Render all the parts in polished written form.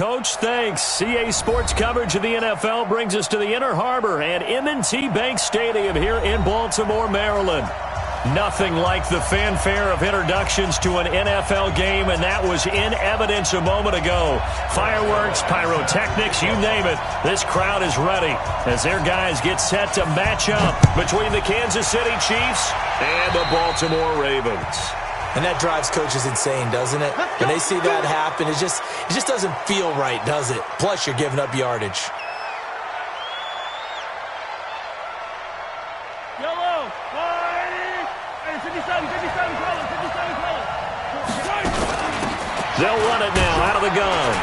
Coach. Thanks. CA Sports coverage of the NFL brings us to the Inner Harbor and M&T Bank Stadium here in Baltimore, Maryland. Nothing like the fanfare of introductions to an NFL game, and that was in evidence a moment ago. Fireworks, pyrotechnics, you name it. This crowd is ready as their guys get set to match up between the Kansas City Chiefs and the Baltimore Ravens. And that drives coaches insane, doesn't it? When they see that happen, it just doesn't feel right, does it? Plus, you're giving up yardage. Yellow, 57, color. They'll run it now out of the gun.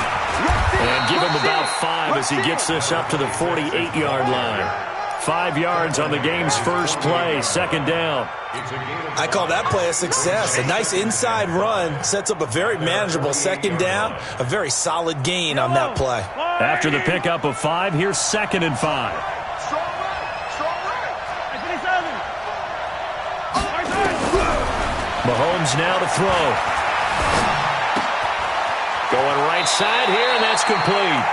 And give him about 5 as he gets this up to the 48-yard line. 5 yards on the game's first play, second down. I call that play a success. A nice inside run sets up a very manageable second down, a very solid gain on that play. After the pickup of 5, here's 2nd and 5. Mahomes now to throw. Going right side here, and that's complete.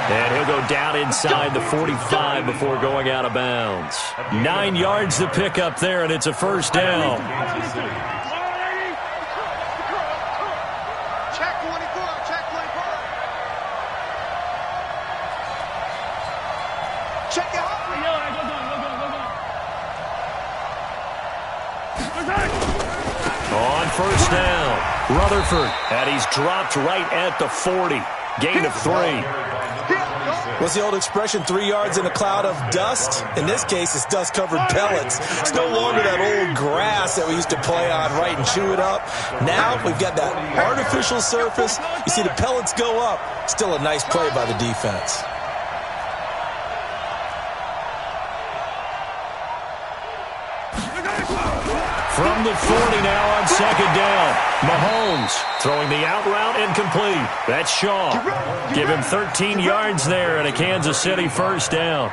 And he'll go down inside the 45 before going out of bounds. 9 yards to pick up there, and it's a first down. Check 24, check 24. Check it out. On first down, Rutherford, and he's dropped right at the 40. Gain of 3. What's the old expression, 3 yards in a cloud of dust? In this case, it's dust-covered pellets. It's no longer that old grass that we used to play on, right, and chew it up. Now we've got that artificial surface. You see the pellets go up. Still a nice play by the defense. From the 40 now on second down. Mahomes throwing the out route incomplete. That's Shaw. Give him 13 yards there and a Kansas City first down.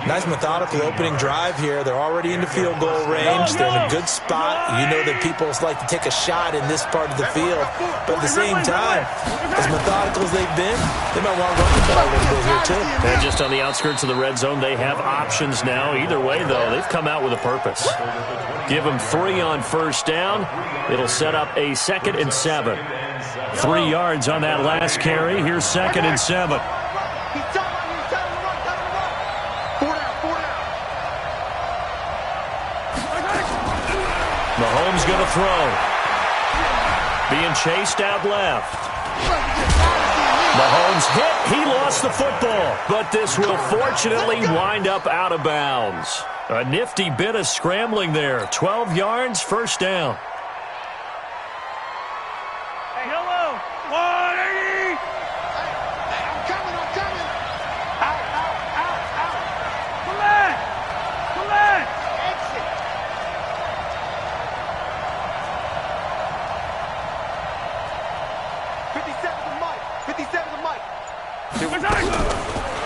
Nice methodical opening drive here. They're already into field goal range. They're in a good spot. You know that people like to take a shot in this part of the field. But at the same time, as methodical as they've been, they might want to run the ball a little bit here too. And just on the outskirts of the red zone, they have options now. Either way, though, they've come out with a purpose. Give them 3 on first down. It'll set up a 2nd and 7. 3 yards on that last carry. Here's 2nd and 7. Mahomes going to throw. Being chased out left. Mahomes hit. He lost the football. But this will fortunately wind up out of bounds. A nifty bit of scrambling there. 12 yards, first down. Hey, hello. 180. Hey, I'm coming. Out. Collect. Exit. 57 to Mike.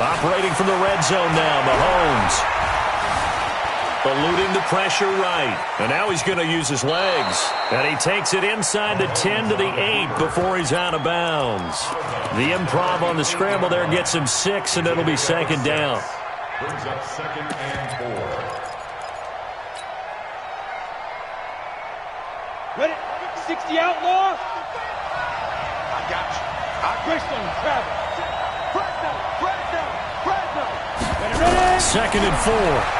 Operating from the red zone now, Mahomes. Eluding the pressure right. And now he's going to use his legs. And he takes it inside the 10 to the 8 before he's out of bounds. The improv on the scramble there gets him 6, and it'll be second down. Brings up 2nd and 4. Ready? 60 outlaw. I got you. Bristol, travel. Ready? 2nd and 4.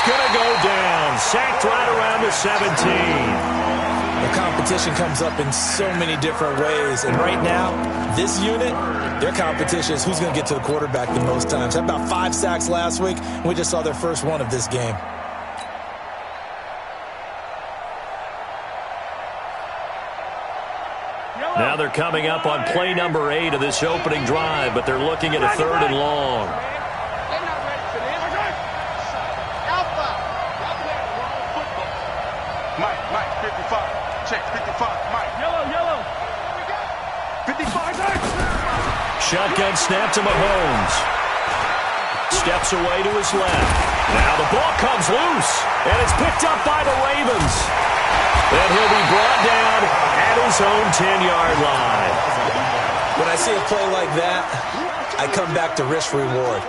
Going to go down. Sacked right around the 17. The competition comes up in so many different ways. And right now, this unit, their competition is who's going to get to the quarterback the most times. Had about 5 sacks last week, and we just saw their first one of this game. Now they're coming up on play number 8 of this opening drive, but they're looking at a 3rd and long. Mike, 55. Check, 55. Mike. Yellow. 55. Shotgun snap to Mahomes. Steps away to his left. Now the ball comes loose, and it's picked up by the Ravens. And he'll be brought down at his own 10-yard line. When I see a play like that, I come back to risk-reward.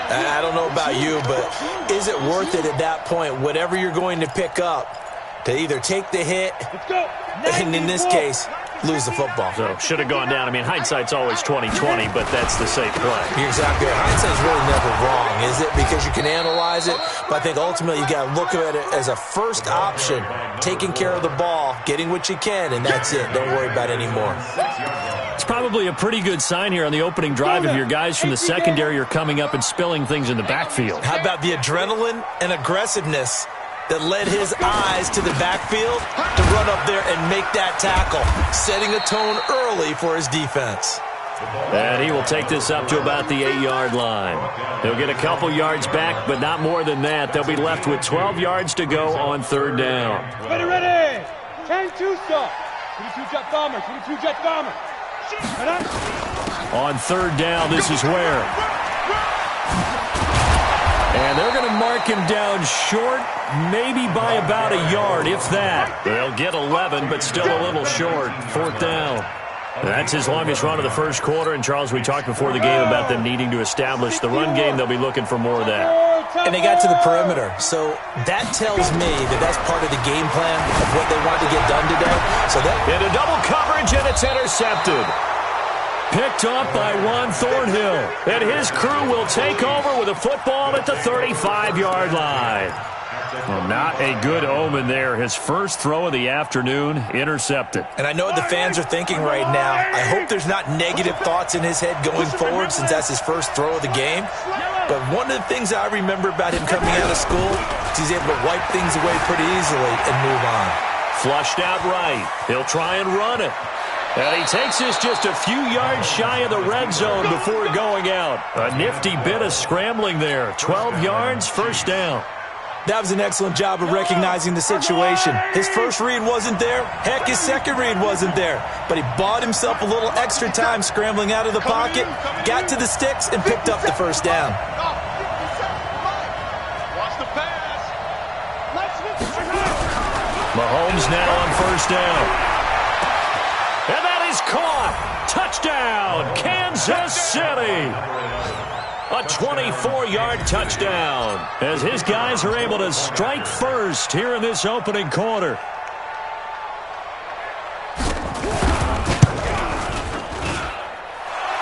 I don't know about you, but is it worth it at that point, whatever you're going to pick up, to either take the hit, and in this case, lose the football? So, should have gone down. I mean, hindsight's always 20/20, but that's the safe play. You're exactly right. Hindsight's really never wrong, is it? Because you can analyze it, but I think ultimately you got to look at it as a first option, taking care of the ball, getting what you can, and that's it. Don't worry about it anymore. It's probably a pretty good sign here on the opening drive if your guys from the secondary are coming up and spilling things in the backfield. How about the adrenaline and aggressiveness that led his eyes to the backfield to run up there and make that tackle, setting a tone early for his defense. And he will take this up to about the 8-yard line. He'll get a couple yards back, but not more than that. They'll be left with 12 yards to go on third down. Ready! 10-2 stop. 22 jet bomber, 22 jet bomber. On third down, this is where. And they're going to mark him down short, maybe by about a yard, if that. They'll get 11, but still a little short. Fourth down. That's his longest run of the first quarter. And, Charles, we talked before the game about them needing to establish the run game. They'll be looking for more of that. And they got to the perimeter. So that tells me that that's part of the game plan of what they want to get done today. So that into double coverage, and it's intercepted. Picked up by Juan Thornhill. And his crew will take over with a football at the 35-yard line. Well, not a good omen there. His first throw of the afternoon, intercepted. And I know what the fans are thinking right now. I hope there's not negative thoughts in his head going forward since that's his first throw of the game. But one of the things I remember about him coming out of school is he's able to wipe things away pretty easily and move on. Flushed out right. He'll try and run it. And he takes this just a few yards shy of the red zone before going out. A nifty bit of scrambling there. 12 yards, first down. That was an excellent job of recognizing the situation. His first read wasn't there. Heck, his second read wasn't there. But he bought himself a little extra time scrambling out of the pocket, got to the sticks, and picked up the first down. Mahomes now on first down. And that is caught. Touchdown, Kansas City. A 24-yard touchdown as his guys are able to strike first here in this opening quarter.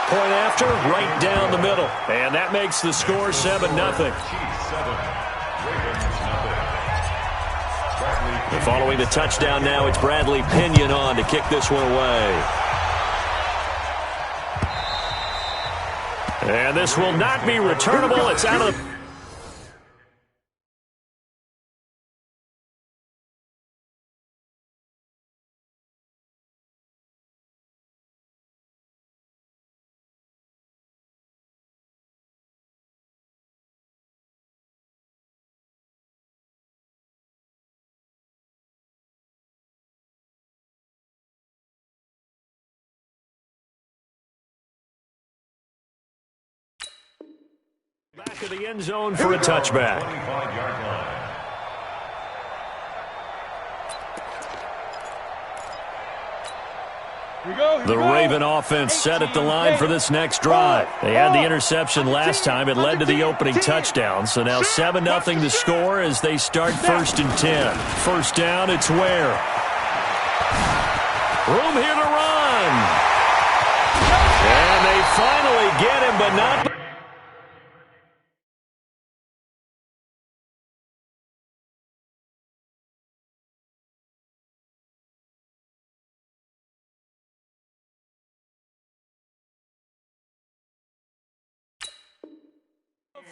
Point after, right down the middle. And that makes the score 7-0. Following the touchdown now, it's Bradley Pinion on to kick this one away. And this will not be returnable. It's out of the... Back of the end zone for a touchback. The Raven offense set at the line for this next drive. They had the interception last time. It led to the opening touchdown. So now 7-0 the score as they start 1st and 10. First down, it's Ware. Room here to run. And they finally get him, but not...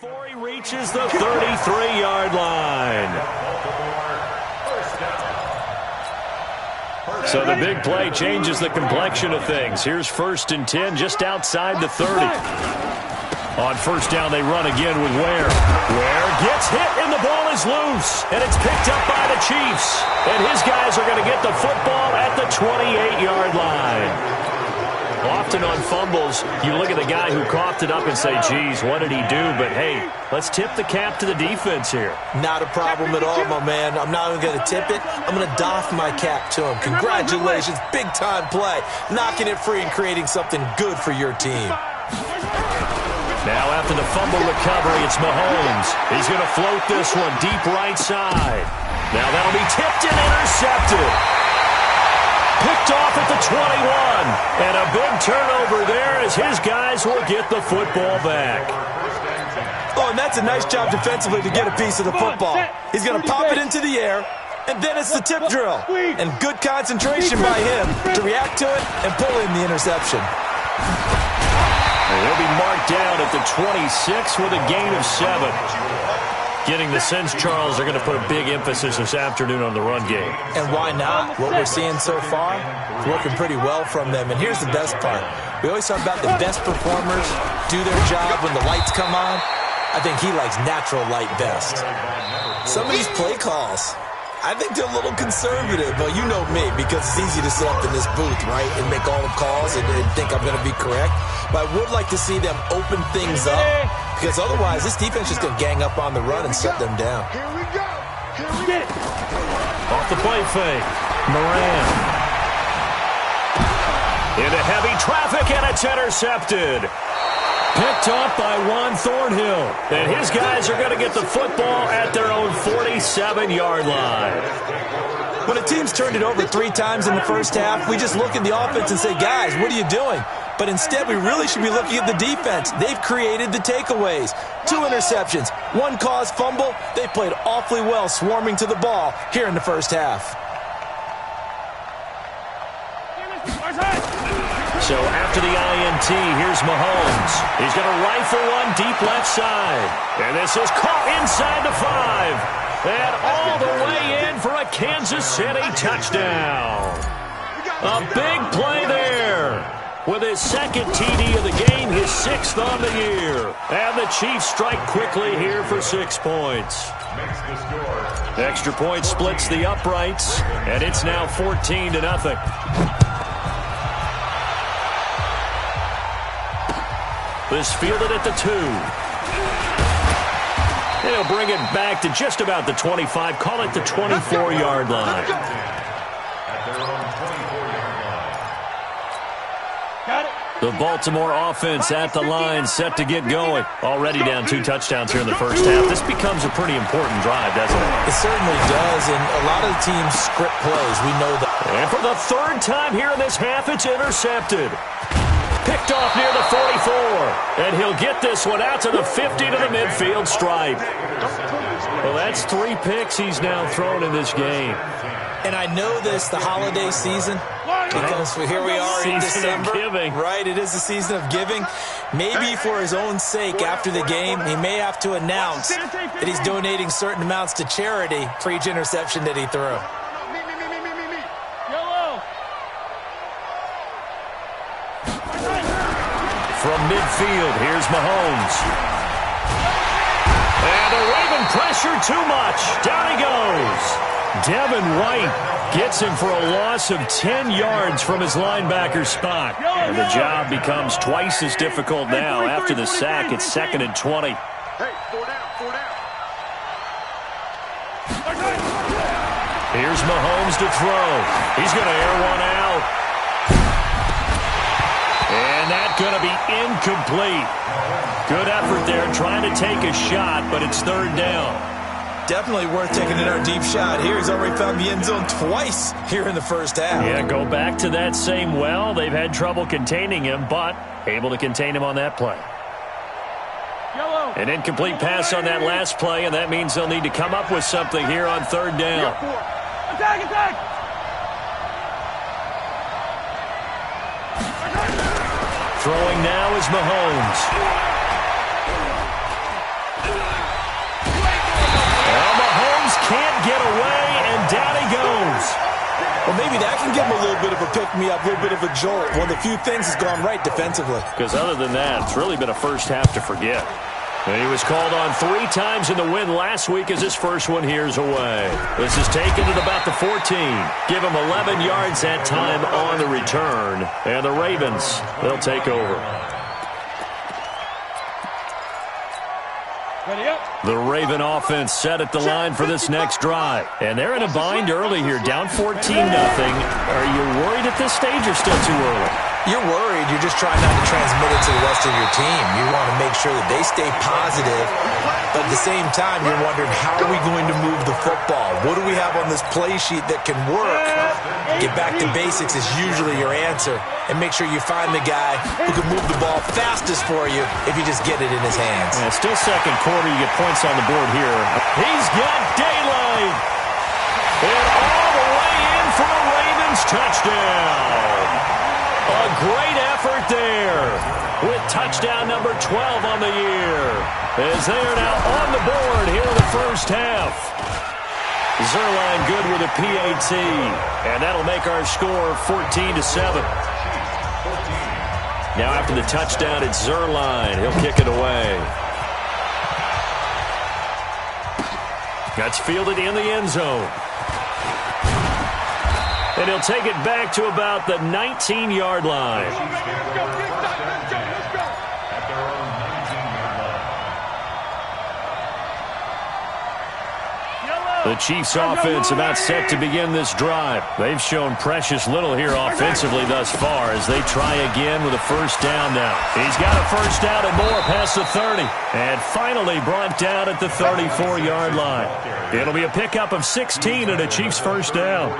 Before he reaches the 33-yard line. So the big play changes the complexion of things. Here's 1st and 10 just outside the 30. On first down, they run again with Ware. Ware gets hit, and the ball is loose. And it's picked up by the Chiefs. And his guys are going to get the football at the 28-yard line. Often on fumbles, you look at the guy who coughed it up and say, geez, what did he do? But, hey, let's tip the cap to the defense here. Not a problem at all, my man. I'm not even going to tip it. I'm going to doff my cap to him. Congratulations, big-time play. Knocking it free and creating something good for your team. Now after the fumble recovery, it's Mahomes. He's going to float this one deep right side. Now that'll be tipped and intercepted. Picked off at the 21. And a big turnover there as his guys will get the football back. Oh, and that's a nice job defensively to get a piece of the football. He's going to pop it into the air, and then it's the tip drill. And good concentration by him to react to it and pull in the interception. And he'll be marked down at the 26 with a gain of 7. Getting the sense, Charles, they're going to put a big emphasis this afternoon on the run game. And why not? What we're seeing so far is working pretty well from them. And here's the best part. We always talk about the best performers do their job when the lights come on. I think he likes natural light best. Some of these play calls, I think they're a little conservative. But you know me, because it's easy to sit up in this booth, right, and make all the calls and think I'm going to be correct. But I would like to see them open things up, because otherwise this defense is going to gang up on the run and shut them down. Here we go. Here we go. Off the play fake, Moran. Into heavy traffic, and it's intercepted. Picked off by Juan Thornhill. And his guys are going to get the football at their own 47-yard line. When a team's turned it over 3 times in the first half, we just look at the offense and say, guys, what are you doing? But instead, we really should be looking at the defense. They've created the takeaways. 2 interceptions, 1 caused fumble. They played awfully well swarming to the ball here in the first half. So after the INT, here's Mahomes. He's going to rifle one deep left side. And this is caught inside the 5. And all the way in for a Kansas City touchdown. A big play there. With his second TD of the game, his 6th on the year. And the Chiefs strike quickly here for 6 points. Extra point splits the uprights, and it's now 14-0. This fielded at the 2. They'll bring it back to just about the 25. Call it the 24-yard line. The Baltimore offense at the line, set to get going. Already down 2 touchdowns here in the first half. This becomes a pretty important drive, doesn't it? It certainly does, and a lot of the teams script plays. We know that. And for the 3rd time here in this half, it's intercepted. Picked off near the 44. And he'll get this one out to the 50 to the midfield stripe. Well, that's 3 picks he's now thrown in this game. And I know this, the holiday season, because here we are in December. Right, it is the season of giving. Maybe for his own sake after the game, he may have to announce that he's donating certain amounts to charity for each interception that he threw. From midfield, here's Mahomes. And the Raven pressure too much. Down he goes. Devin White gets him for a loss of 10 yards from his linebacker spot. And the job becomes twice as difficult now. After the sack, it's 2nd and 20. Hey, 4 down. Here's Mahomes to throw. He's going to air one out. And that's going to be incomplete. Good effort there trying to take a shot, but it's 3rd down. Definitely worth taking in our deep shot here. He's already found the end zone twice here in the first half. Yeah, go back to that same well. They've had trouble containing him, but able to contain him on that play. An incomplete pass on that last play, and that means they'll need to come up with something here on 3rd down. Attack! Throwing now is Mahomes. Can't get away, and down he goes. Well, maybe that can give him a little bit of a pick-me-up, a little bit of a jolt. One of the few things has gone right defensively. Because other than that, it's really been a first half to forget. And he was called on 3 times in the win last week as his first one here's away. This is taken at about the 14. Give him 11 yards that time on the return. And the Ravens, they'll take over. The Raven offense set at the line for this next drive. And they're in a bind early here, down 14-0. Are you worried at this stage or still too early? You're worried. You're just trying not to transmit it to the rest of your team. You want to make sure that they stay positive, but at the same time, you're wondering, how are we going to move the football? What do we have on this play sheet that can work? Get back to basics is usually your answer, and make sure you find the guy who can move the ball fastest for you if you just get it in his hands. Yeah, still second quarter. You get points on the board here. He's got daylight. And all the way in for a Ravens touchdown. A great effort there with touchdown number 12 on the year. As they are now on the board here in the first half. Zerline good with a PAT. And that'll make our score 14-7. Now after the touchdown, it's Zerline. He'll kick it away. That's fielded in the end zone. And he'll take it back to about the 19-yard line. The Chiefs offense about set to begin this drive. They've shown precious little here offensively thus far as they try again with a first down now. He's got a first down and more past the 30. And finally brought down at the 34-yard line. It'll be a pickup of 16 and a Chiefs first down.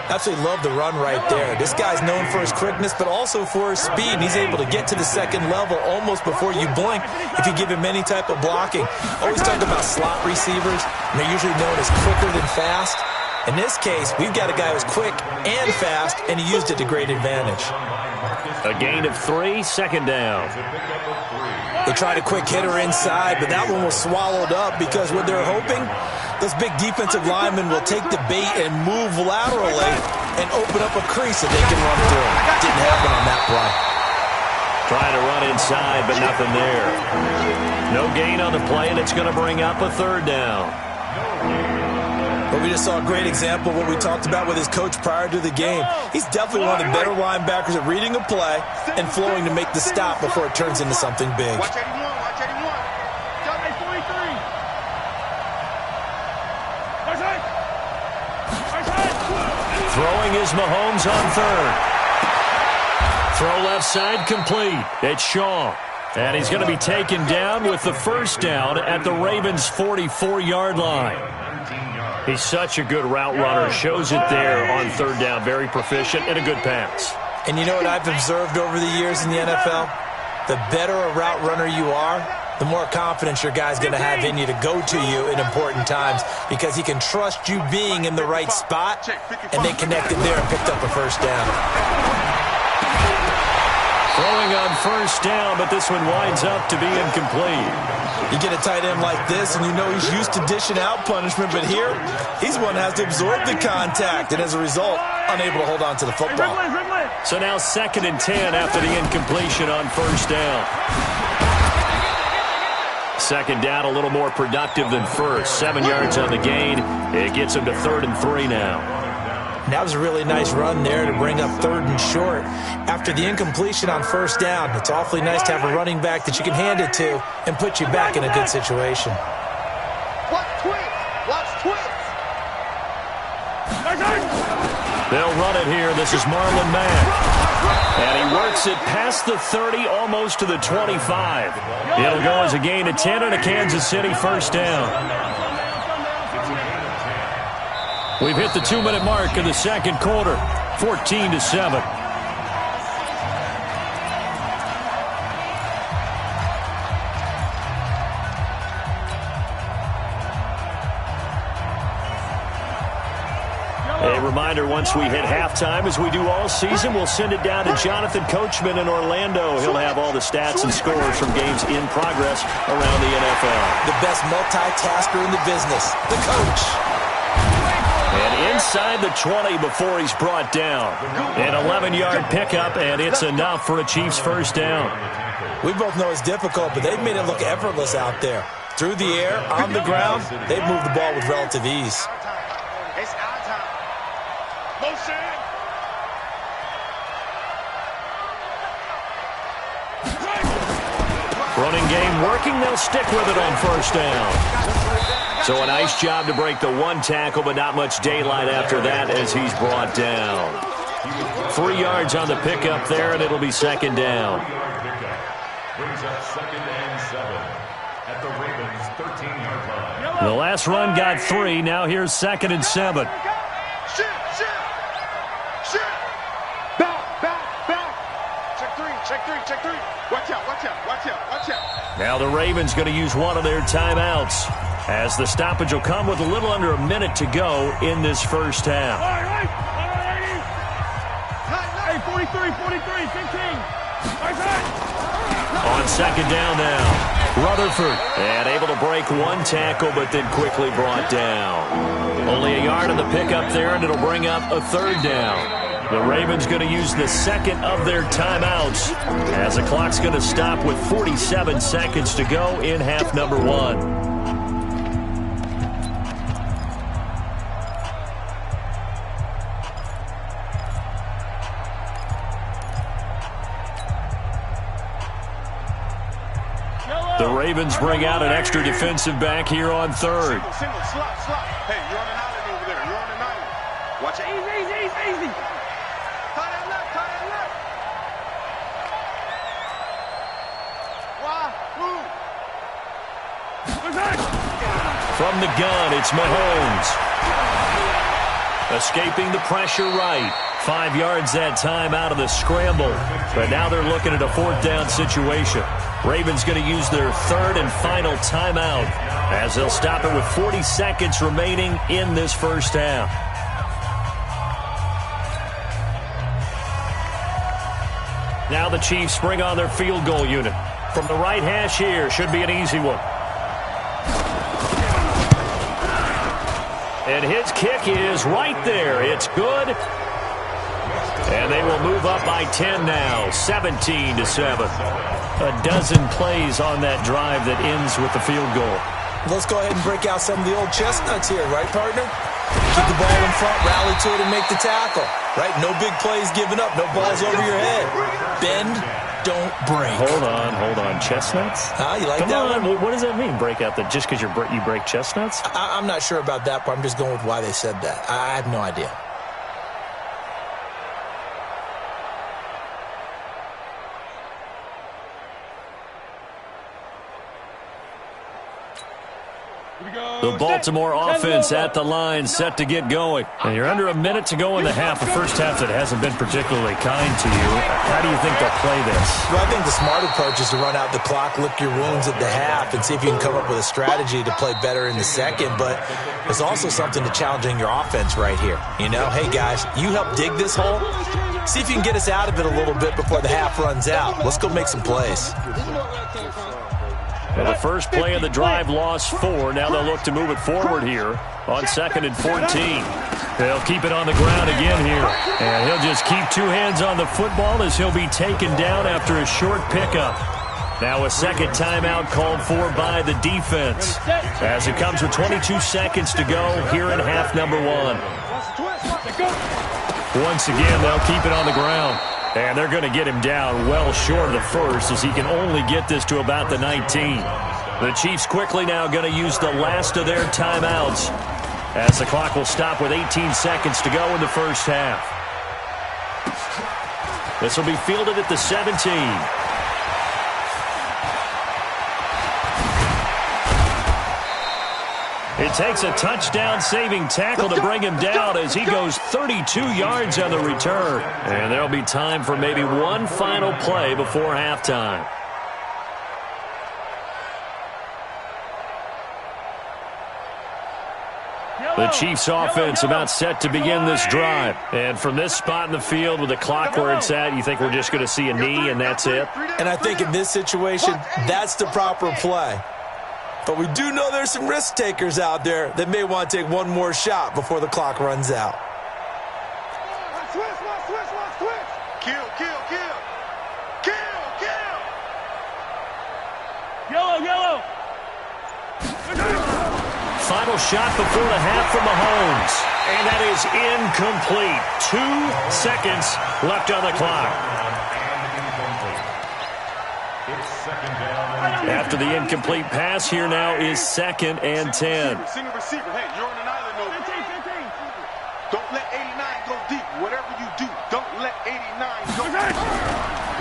Absolutely love the run right there. This guy's known for his quickness, but also for his speed. He's able to get to the second level almost before you blink if you give him any type of blocking. Always talk about slot receivers, and they're usually known as quicker than fast. In this case, we've got a guy who's quick and fast, and he used it to great advantage. A gain of 3, second down. They tried a quick hitter inside, but that one was swallowed up because what they're hoping, those big defensive linemen will take the bait and move laterally and open up a crease that they can run through. Didn't happen on that play. Trying to run inside, but nothing there. No gain on the play, and it's going to bring up a third down. But we just saw a great example of what we talked about with his coach prior to the game. He's definitely one of the better linebackers at reading a play and flowing to make the stop before it turns into something big. Watch 81, watch 81. Got a 43. Throwing is Mahomes on third. Throw left side complete. It's Shaw. And he's going to be taken down with the first down at the Ravens' 44-yard line. He's such a good route runner. Shows it there on third down. Very proficient and a good pass. And you know what I've observed over the years in the NFL? The better a route runner you are, the more confidence your guy's going to have in you to go to you in important times because he can trust you being in the right spot, and they connected there and picked up a first down. Throwing on first down, but this one winds up to be incomplete. You get a tight end like this, and you know he's used to dishing out punishment, but here, he's one that has to absorb the contact, and as a result, unable to hold on to the football. So now 2nd and 10 after the incompletion on first down. Second down, a little more productive than first. 7 yards on the gain. It gets him to 3rd and 3 now. And that was a really nice run there to bring up 3rd and short. After the incompletion on first down, it's awfully nice to have a running back that you can hand it to and put you back in a good situation. Watch twins. Watch twins. They'll run it here. This is Marlon Mack. And he works it past the 30, almost to the 25. It'll go as a gain of 10 and a Kansas City first down. We've hit the 2-minute mark of the second quarter, 14-7. A reminder, once we hit halftime, as we do all season, we'll send it down to Jonathan Coachman in Orlando. He'll have all the stats and scores from games in progress around the NFL. The best multitasker in the business, the coach. And inside inside the 20 before he's brought down. An 11-yard pickup, and it's enough for a Chiefs first down. We both know it's difficult, but they've made it look effortless out there. Through the air, on the ground, they've moved the ball with relative ease. It's our time. Motion. Running game working. They'll stick with it on first down. So a nice job to break the one tackle, but not much daylight after that as he's brought down. 3 yards on the pickup there, and it'll be second down. Brings up 2nd and 7 at the Ravens' 13-yard line. The last run got 3. Now here's 2nd and 7. Shit. Back. Check three. Watch out. Now the Ravens going to use one of their timeouts, as the stoppage will come with a little under a minute to go in this first half. All right. Hey, 43, 15. On second down now, Rutherford, and able to break one tackle, but then quickly brought down. Only a yard on the pickup there, and it'll bring up a third down. The Ravens going to use the second of their timeouts, as the clock's going to stop with 47 seconds to go in half number 1. The Ravens bring out an extra defensive back here on third. Single, slot. Hey, you're on an island over there. Watch it. Easy. Tie that left. From the gun, it's Mahomes. Escaping the pressure right. 5 yards that time out of the scramble. But now they're looking at a fourth down situation. Ravens going to use their third and final timeout, as they'll stop it with 40 seconds remaining in this first half. Now the Chiefs bring on their field goal unit. From the right hash here, should be an easy one. And his kick is right there. It's good. And they will move up by 10 now, 17-7. A dozen plays on that drive that ends with the field goal. Let's go ahead and break out some of the old chestnuts here, right, partner? Keep the ball in front, rally to it, and make the tackle. Right? No big plays given up, no balls over your head. Bend, don't break. Hold on. Chestnuts? You like Come that on. one? What does that mean, break out? That just because you break chestnuts? I'm not sure about that, but I'm just going with why they said that. I have no idea. The Baltimore offense at the line, set to get going. And you're under a minute to go in the half, a first half that hasn't been particularly kind to you. How do you think they'll play this? Well, I think the smart approach is to run out the clock, lick your wounds at the half, and see if you can come up with a strategy to play better in the second. But there's also something to challenging your offense right here. You know, hey, guys, you help dig this hole. See if you can get us out of it a little bit before the half runs out. Let's go make some plays. Well, the first play of the drive lost 4. Now they'll look to move it forward here on 2nd and 14. They'll keep it on the ground again here. And he'll just keep 2 hands on the football as he'll be taken down after a short pickup. Now a second timeout called for by the defense, as it comes with 22 seconds to go here in half number 1. Once again, they'll keep it on the ground. And they're going to get him down well short of the first, as he can only get this to about the 19. The Chiefs quickly now going to use the last of their timeouts, as the clock will stop with 18 seconds to go in the first half. This will be fielded at the 17. It takes a touchdown-saving tackle to bring him down as he goes 32 yards on the return. And there'll be time for maybe one final play before halftime. The Chiefs offense about set to begin this drive. And from this spot in the field with the clock where it's at, you think we're just going to see a knee and that's it? And I think in this situation, that's the proper play. But we do know there's some risk takers out there that may want to take one more shot before the clock runs out. Kill, kill, kill. Kill, kill. Yellow, yellow. Final shot before the half from Mahomes. And that is incomplete. 2 seconds left on the clock. After the incomplete pass, here now is 2nd and 10. Single receiver. Hey, you're on an island over. 15. Don't let 89 go deep. Whatever you do, don't let 89 go deep.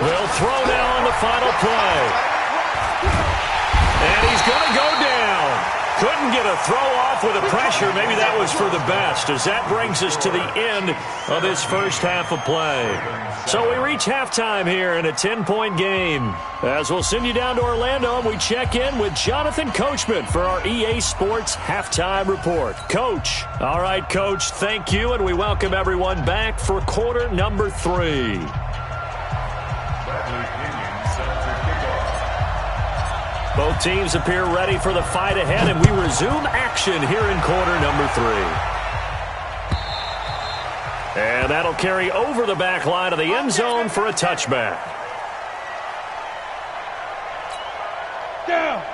Will throw now on the final play. And he's going to go down. Couldn't get a throw off with the pressure. Maybe that was for the best, as that brings us to the end of this first half of play. So we reach halftime here in a 10-point game. As we'll send you down to Orlando, and we check in with Jonathan Coachman for our EA Sports Halftime Report. Coach. All right, Coach, thank you, and we welcome everyone back for quarter number 3. Both teams appear ready for the fight ahead, and we resume action here in quarter number 3. And that'll carry over the back line of the end zone for a touchback.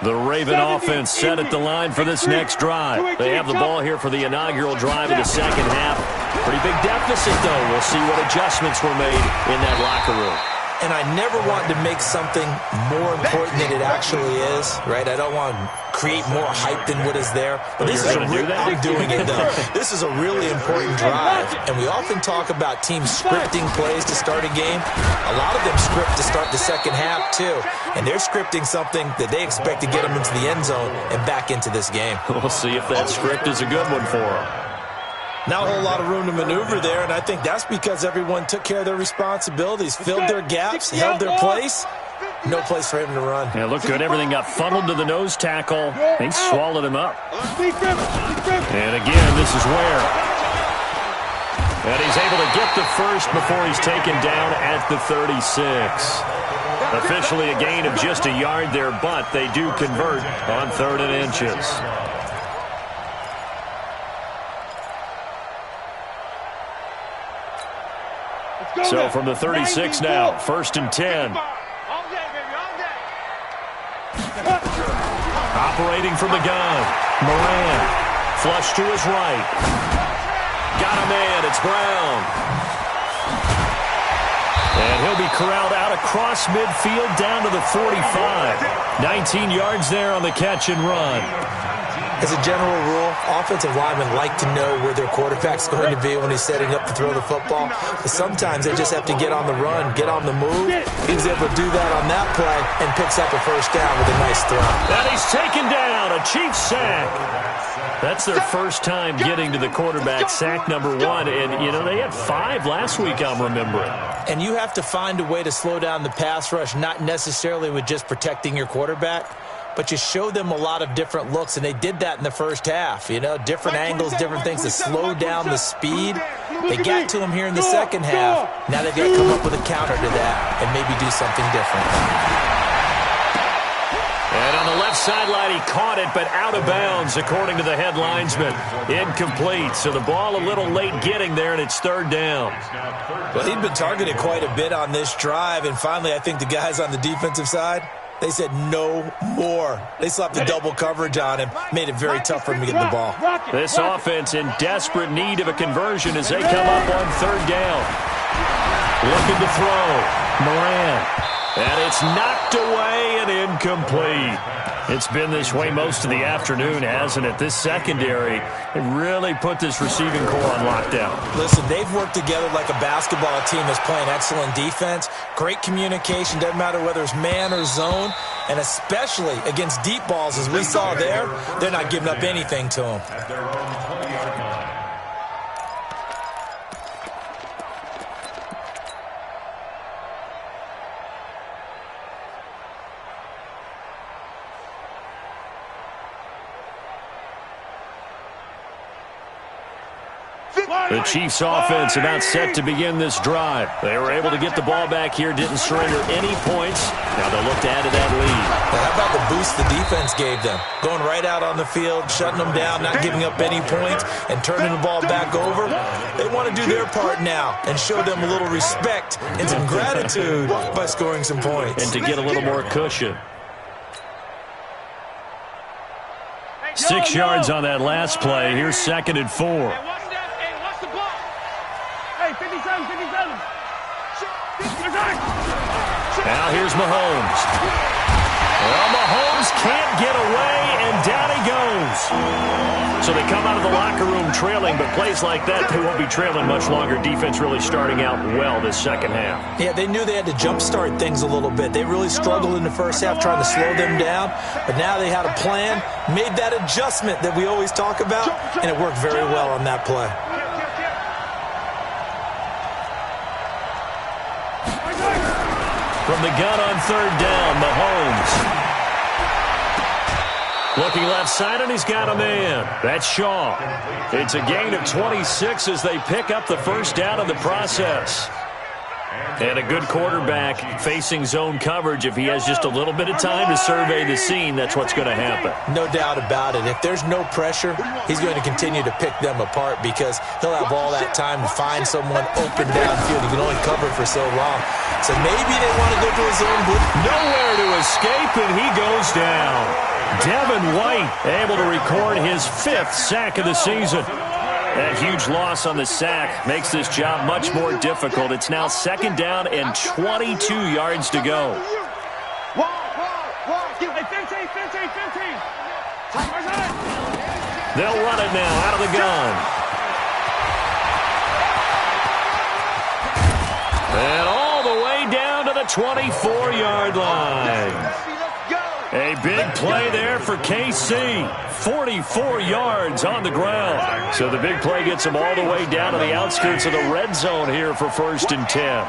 The Raven offense set at the line for this next drive. They have the ball here for the inaugural drive of the second half. Pretty big deficit, though. We'll see what adjustments were made in that locker room. And I never want to make something more important than it actually is, right? I don't want to create more hype than what is there. But this is I'm doing it, though. This is a really important drive. And we often talk about teams scripting plays to start a game. A lot of them script to start the second half, too. And they're scripting something that they expect to get them into the end zone and back into this game. We'll see if that script is a good one for them. Not a whole lot of room to maneuver there, and I think that's because everyone took care of their responsibilities, filled their gaps, held their place. No place for him to run. Yeah, looked good. Everything got funneled to the nose tackle. They swallowed him up. And again, this is where. And he's able to get the first before he's taken down at the 36. Officially a gain of just a yard there, but they do convert on 3rd and inches. So from the 36 now, 1st and 10. Operating from the gun. Moran. Flush to his right. Got a man. It's Brown. And he'll be corralled out across midfield down to the 45. 19 yards there on the catch and run. As a general rule, offensive linemen like to know where their quarterback's going to be when he's setting up to throw the football. But sometimes they just have to get on the run, get on the move. He was able to do that on that play and picks up a first down with a nice throw. And he's taken down, a Chiefs sack. That's their first time getting to the quarterback, sack number 1. And, you know, they had 5 last week, I'm remembering. And you have to find a way to slow down the pass rush, not necessarily with just protecting your quarterback, but you show them a lot of different looks, and they did that in the first half. You know, different angles, different things to slow down the speed. They got to him here in the second half. Now they've got to come up with a counter to that and maybe do something different. And on the left sideline, he caught it, but out of bounds, according to the head linesman. Incomplete, so the ball a little late getting there, and it's 3rd down. Well, he'd been targeted quite a bit on this drive, and finally I think the guys on the defensive side, they said no more. They slapped the double coverage on him, made it very tough for him to get the ball. This offense in desperate need of a conversion as they come up on 3rd down. Looking to throw. Moran. And it's knocked away and incomplete. It's been this way most of the afternoon, hasn't it? This secondary, they really put this receiving core on lockdown. Listen, they've worked together like a basketball team that's playing excellent defense. Great communication, doesn't matter whether it's man or zone. And especially against deep balls, as we saw there, they're not giving up anything to them. At their own 20-yard line. The Chiefs offense about set to begin this drive. They were able to get the ball back here, didn't surrender any points. Now they'll look to add to that lead. Now how about the boost the defense gave them? Going right out on the field, shutting them down, not giving up any points, and turning the ball back over. They want to do their part now and show them a little respect and some gratitude by scoring some points. And to get a little more cushion. 6 yards on that last play. Here's 2nd and 4. Now here's Mahomes. Well, Mahomes can't get away, and down he goes. So they come out of the locker room trailing, but plays like that, they won't be trailing much longer. Defense really starting out well this second half. Yeah, they knew they had to jumpstart things a little bit. They really struggled in the first half trying to slow them down, but now they had a plan, made that adjustment that we always talk about, and it worked very well on that play. From the gun on 3rd down, Mahomes. Looking left side, and he's got a man. That's Shaw. It's a gain of 26 as they pick up the first down in the process. And a good quarterback facing zone coverage. If he has just a little bit of time to survey the scene, that's what's going to happen. No doubt about it. If there's no pressure, he's going to continue to pick them apart because he'll have all that time to find someone open downfield. He can only cover for so long. So maybe they want to go to his own blitz. Nowhere to escape, and he goes down. Devin White able to record his 5th sack of the season. That huge loss on the sack makes this job much more difficult. It's now 2nd down and 22 yards to go. They'll run it now out of the gun. And all the way down to the 24-yard line. A big play there for KC. 44 yards on the ground. So the big play gets them all the way down to the outskirts of the red zone here for 1st and 10.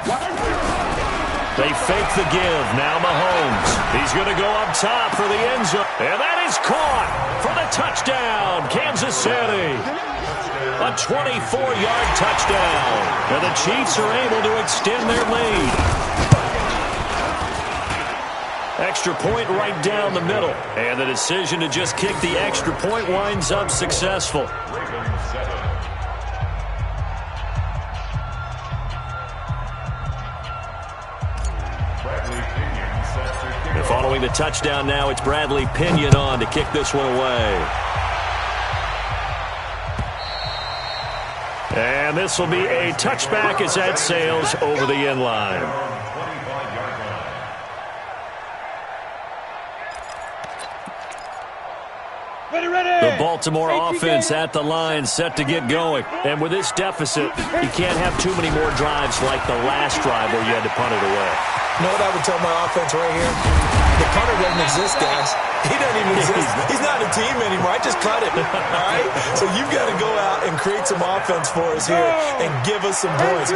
They fake the give. Now Mahomes. He's going to go up top for the end zone. And that is caught for the touchdown, Kansas City. A 24-yard touchdown. And the Chiefs are able to extend their lead. Extra point right down the middle. And the decision to just kick the extra point winds up successful. And following the touchdown now, it's Bradley Pinion on to kick this one away. And this will be a touchback as that sails over the end line. The Baltimore offense at the line set to get going. And with this deficit, you can't have too many more drives like the last drive where you had to punt it away. You know what I would tell my offense right here? The punter doesn't exist, guys. He doesn't even exist. He's not a team anymore. I just cut him. All right? So you've got to go out and create some offense for us here and give us some points.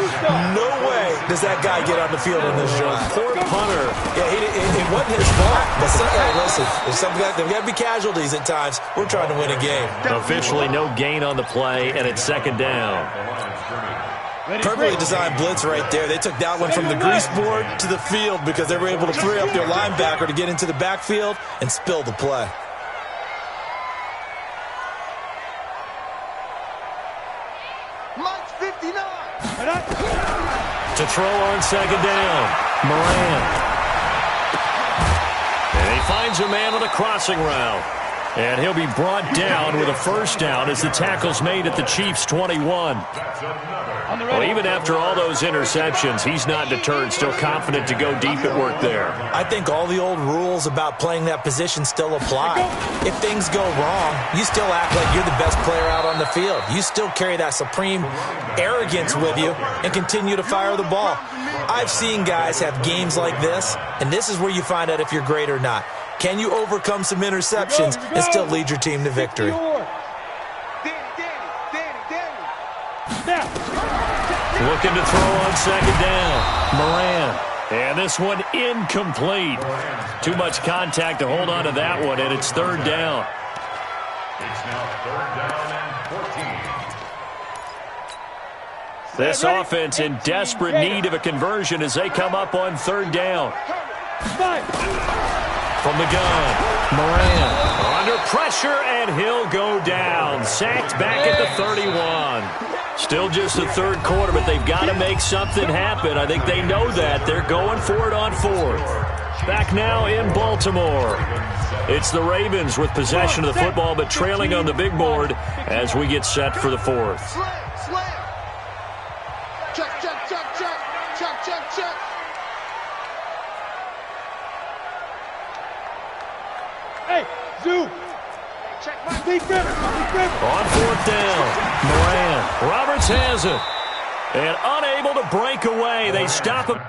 No way does that guy get on the field in this drive. Poor punter. Yeah, it wasn't his fault. But hey, listen, there's got to be casualties at times. We're trying to win a game. Officially no gain on the play, and it's 2nd down. Perfectly designed blitz right there. They took that one from the grease board to the field because they were able to free up their linebacker to get into the backfield and spill the play. To throw on 2nd down, Moran. And he finds a man on a crossing route. And he'll be brought down with a 1st down as the tackle's made at the Chiefs' 21. Well, even after all those interceptions, he's not deterred, still confident to go deep at work there. I think all the old rules about playing that position still apply. If things go wrong, you still act like you're the best player out on the field. You still carry that supreme arrogance with you and continue to fire the ball. I've seen guys have games like this, and this is where you find out if you're great or not. Can you overcome some interceptions and still lead your team to victory? Looking to throw on 2nd down. Moran. And this one incomplete. Too much contact to hold on to that one, and it's 3rd down. It's now 3rd down and 14. This offense in desperate need of a conversion as they come up on third down. From the gun, Moran under pressure, and he'll go down. Sacked back at the 31. Still just the third quarter, but they've got to make something happen. I think they know that. They're going for it on fourth. Back now in Baltimore. It's the Ravens with possession of the football, but trailing on the big board as we get set for the fourth. Check, check, check, check. Check, check, check. Hey, Zoo. Check my Defense. On fourth down, Moran. Roberts has it. And unable to break away. They stop him.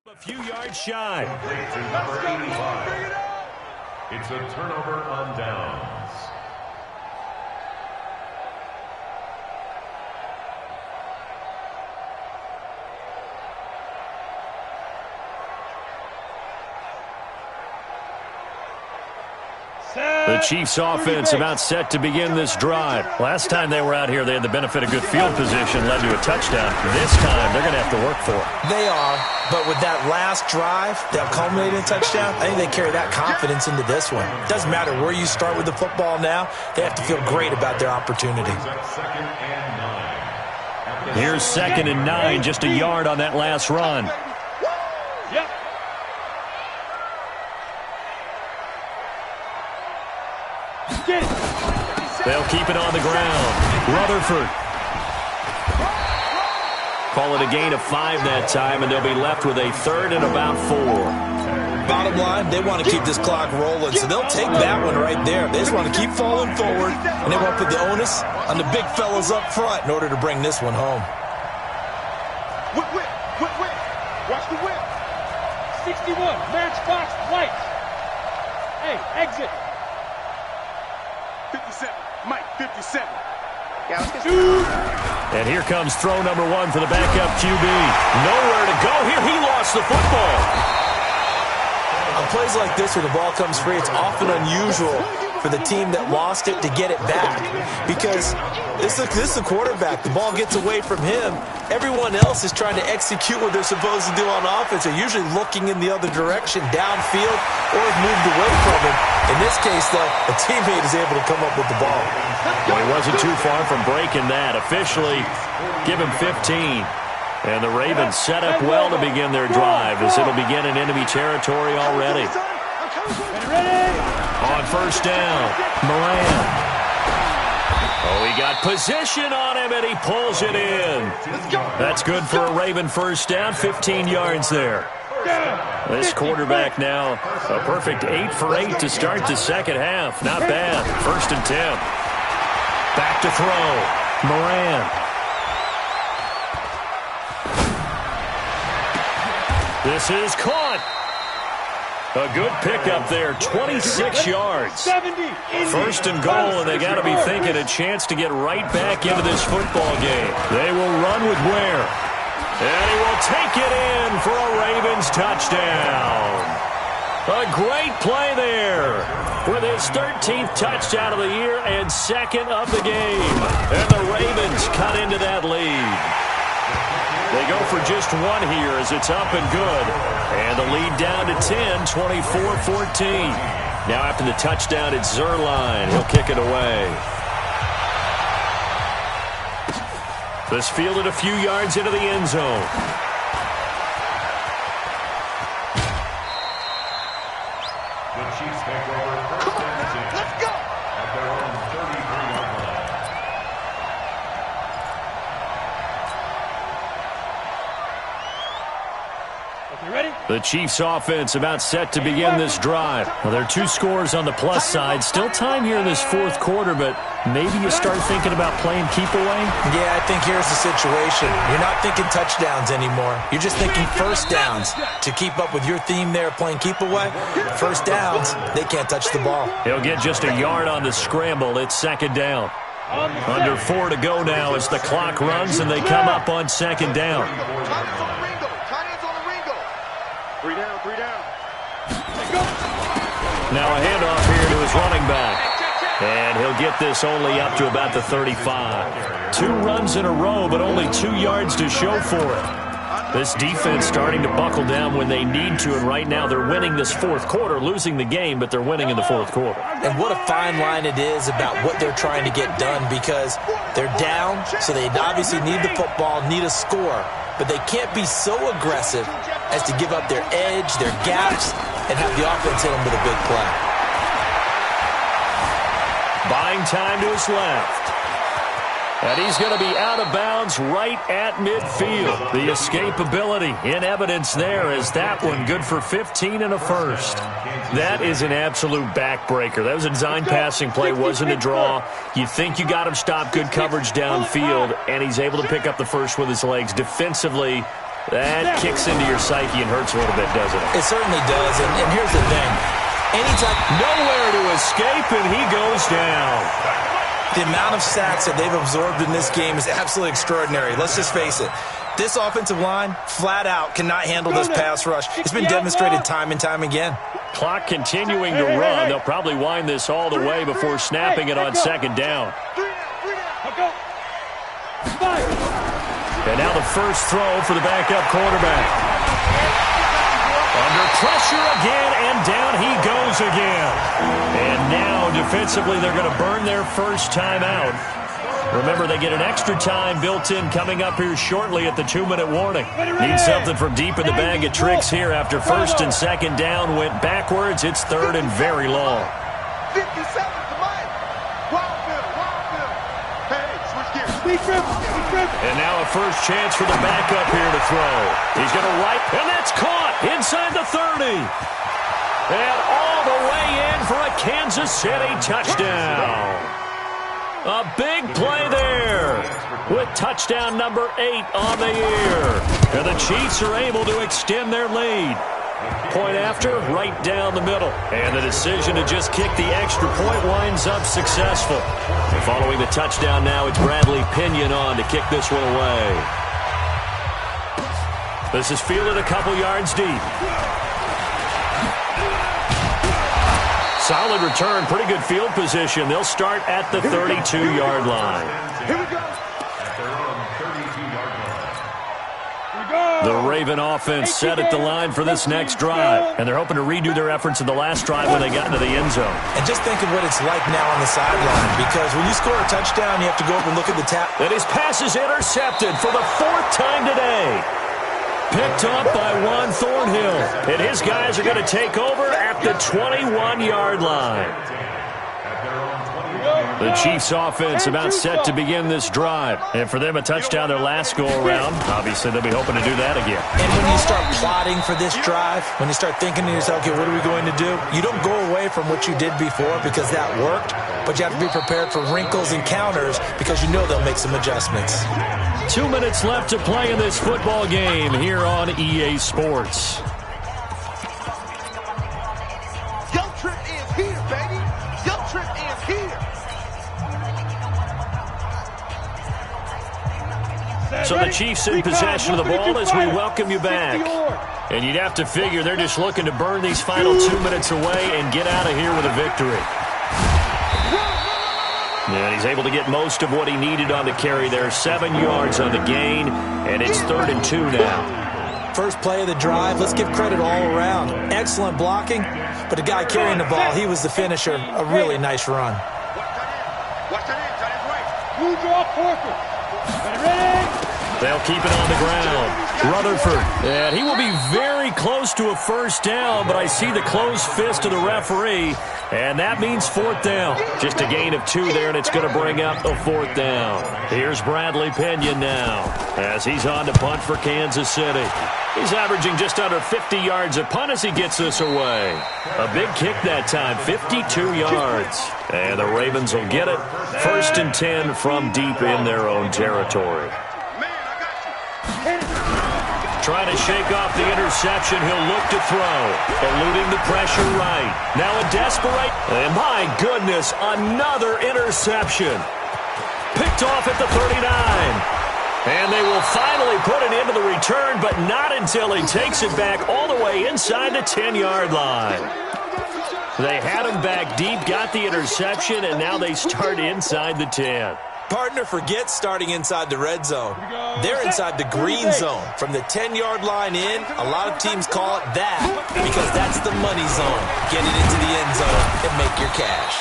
A few yards shy. To number 85. It's a turnover on downs. The Chiefs offense about set to begin this drive. Last time they were out here, they had the benefit of good field position, led to a touchdown. This time, they're going to have to work for it. They are, but with that last drive that culminated in a touchdown, I think they carry that confidence into this one. It doesn't matter where you start with the football now. They have to feel great about their opportunity. Here's 2nd and 9, just a yard on that last run. Yep. They'll keep it on the ground. Rutherford. Call it a gain of 5 that time, and they'll be left with a 3rd and about 4. Bottom line, they want to keep this clock rolling, so they'll take that one right there. They just want to keep falling forward, and they want to put the onus on the big fellas up front in order to bring this one home. Whip, whip, whip, whip. Watch the whip. 61, matchbox lights. Hey, exit. 57. Mike, 57. Yeah, let's get And here comes throw number 1 for the backup QB. Nowhere to go here. He lost the football. On plays like this where the ball comes free, it's often unusual for the team that lost it to get it back because this is the quarterback. The ball gets away from him. Everyone else is trying to execute what they're supposed to do on offense. They're usually looking in the other direction, downfield, or have moved away from him. In this case, though, a teammate is able to come up with the ball. Well, he wasn't too far from breaking that. Officially, give him 15. And the Ravens set up well to begin their drive as it'll begin in enemy territory already. On first down, Moran. Oh, he got position on him, and he pulls it in. That's good for a Raven first down, 15 yards there. This quarterback now, a perfect 8 for 8 to start the second half. Not bad. 1st and 10. Back to throw. Moran. This is caught. A good pickup there, 26 yards. 1st and goal, and they got to be thinking a chance to get right back into this football game. They will run with Ware. And he will take it in for a Ravens touchdown. A great play there with his 13th touchdown of the year and 2nd of the game. And the Ravens cut into that lead. They go for just 1 here as it's up and good. And the lead down to 10, 24-14. Now after the touchdown, it's Zerline. He'll kick it away. This fielded a few yards into the end zone. The Chiefs take over 1st and 10. Let's go. At their own 33-yard line. The Chiefs offense about set to begin this drive. Well, there are 2 scores on the plus side. Still time here in this 4th quarter, but maybe you start thinking about playing keep away? Yeah, I think here's the situation. You're not thinking touchdowns anymore. You're just thinking first downs. To keep up with your theme there, playing keep away, first downs, they can't touch the ball. He'll get just a yard on the scramble. It's 2nd down. Under 4 to go now as the clock runs and they come up on 2nd down. 3 down. Now a handoff here to his running back. And he'll get this only up to about the 35. 2 runs in a row, but only 2 yards to show for it. This defense starting to buckle down when they need to, and right now they're winning this fourth quarter, losing the game, but they're winning in the fourth quarter. And what a fine line it is about what they're trying to get done, because they're down, so they obviously need the football, need a score, but they can't be so aggressive as to give up their edge, their gaps, and have the offense hit them with a big play. Buying time to his left. And he's going to be out of bounds right at midfield. The escapability in evidence there as that one good for 15 and a first. That is an absolute backbreaker. That was a design passing play, wasn't a draw. You think you got him stopped, good coverage downfield, and he's able to pick up the first with his legs. Defensively, that kicks into your psyche and hurts a little bit, doesn't it? It certainly does, and here's the thing. Anytime, nowhere to escape, and he goes down. The amount of sacks that they've absorbed in this game is absolutely extraordinary. Let's just face it. This offensive line, flat out, cannot handle this pass rush. It's been demonstrated time and time again. Clock continuing to run. They'll probably wind this all the way before snapping it on second down. And now the first throw for the backup quarterback. Under pressure again, and down he goes again. And now, defensively, they're going to burn their first time out. Remember, they get an extra time built in coming up here shortly at the 2-minute warning. Need something from deep in the bag of tricks here after first and second down went backwards. It's third and very long. 57 to Mike. Wild field. Hey, switch gears. And now a first chance for the backup here to throw. He's going to right, and that's caught inside the 30. And all the way in for a Kansas City touchdown. A big play there with touchdown number 8 on the year. And the Chiefs are able to extend their lead. Point after, right down the middle. And the decision to just kick the extra point winds up successful. Following the touchdown now, it's Bradley Pinion on to kick this one away. This is fielded a couple yards deep. Solid return, pretty good field position. They'll start at the 32-yard line. Here we go. The Raven offense set at the line for this next drive, and they're hoping to redo their efforts in the last drive when they got into the end zone. And just think of what it's like now on the sideline, because when you score a touchdown, you have to go up and look at the tap. And his pass is intercepted for the 4th time today. Picked up by Juan Thornhill. And his guys are going to take over at the 21-yard line. The Chiefs offense about set to begin this drive. And for them, a touchdown their last go-around. Obviously, they'll be hoping to do that again. And when you start plotting for this drive, when you start thinking to yourself, okay, what are we going to do? You don't go away from what you did before because that worked, but you have to be prepared for wrinkles and counters because you know they'll make some adjustments. 2 minutes left to play in this football game here on EA Sports. Yo trip is here, baby. Yo trip is here. So the Chiefs in possession of the ball as we welcome you back. And you'd have to figure they're just looking to burn these final 2 minutes away and get out of here with a victory. And he's able to get most of what he needed on the carry there. 7 yards on the gain, and it's 3rd and 2 now. First play of the drive, let's give credit all around. Excellent blocking, but the guy carrying the ball, he was the finisher. A really nice run. Watch that in, Johnny's right. You draw Porter. Ready? They'll keep it on the ground. Rutherford, and he will be very close to a first down, but I see the closed fist of the referee, and that means 4th down. Just a gain of 2 there, and it's going to bring up a 4th down. Here's Bradley Pinion now as he's on to punt for Kansas City. He's averaging just under 50 yards a punt as he gets this away. A big kick that time, 52 yards. And the Ravens will get it. 1st and 10 from deep in their own territory. Trying to shake off the interception. He'll look to throw. Eluding the pressure right. Now a desperate. And my goodness, another interception. Picked off at the 39. And they will finally put it into the return, but not until he takes it back all the way inside the 10-yard line. They had him back deep, got the interception, and now they start inside the 10. Partner, forget starting inside the red zone. They're inside the green zone. From the 10-yard line in, a lot of teams call it that because that's the money zone. Get it into the end zone and make your cash.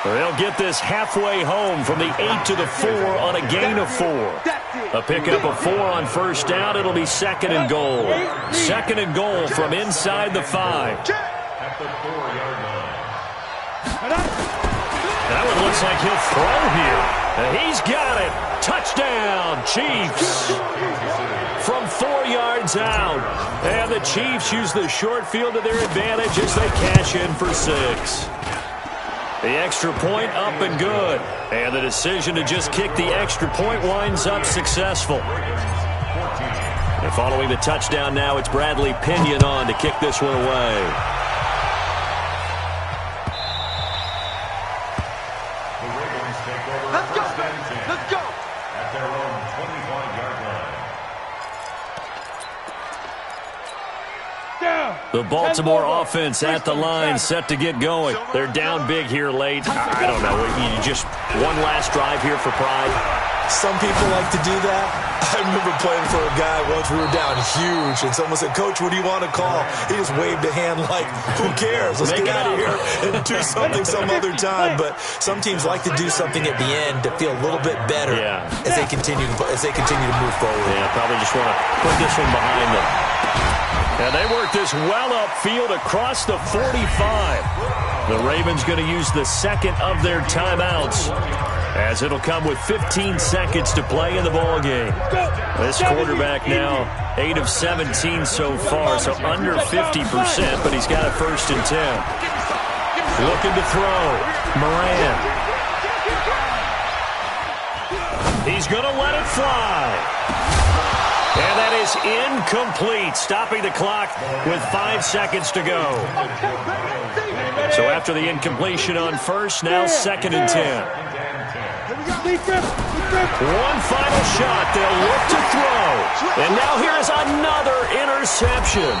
They'll get this halfway home from the 8 to the 4 on a gain of 4. A pickup of 4 on first down. It'll be second and goal. Second and goal from inside the 5. At the 4-yard line. That one looks like he'll throw here. He's got it. Touchdown, Chiefs. From 4 yards out. And the Chiefs use the short field to their advantage as they cash in for 6. The extra point up and good. And the decision to just kick the extra point winds up successful. And following the touchdown now, it's Bradley Pinion on to kick this one away. The Ravens take over first and 10. Let's go. At their own 25-yard line. The Baltimore offense at the line, set to get going. They're down big here late. I don't know. You just one last drive here for pride. Some people like to do that. I remember playing for a guy once. We were down huge, and someone said, "Coach, what do you want to call?" He just waved a hand like, "Who cares? Let's get out of here and do something some other time." But some teams like to do something at the end to feel a little bit better as they continue to move forward. Yeah, probably just want to put this one behind them. And they work this well upfield across the 45. The Ravens going to use the second of their timeouts, as it'll come with 15 seconds to play in the ballgame. This quarterback now 8 of 17 so far, so under 50%, but he's got a 1st and 10. Looking to throw. Moran. He's going to let it fly. And that is incomplete, stopping the clock with 5 seconds to go. So after the incompletion on first, now 2nd and 10. One final shot. They'll look to throw. And now here's another interception.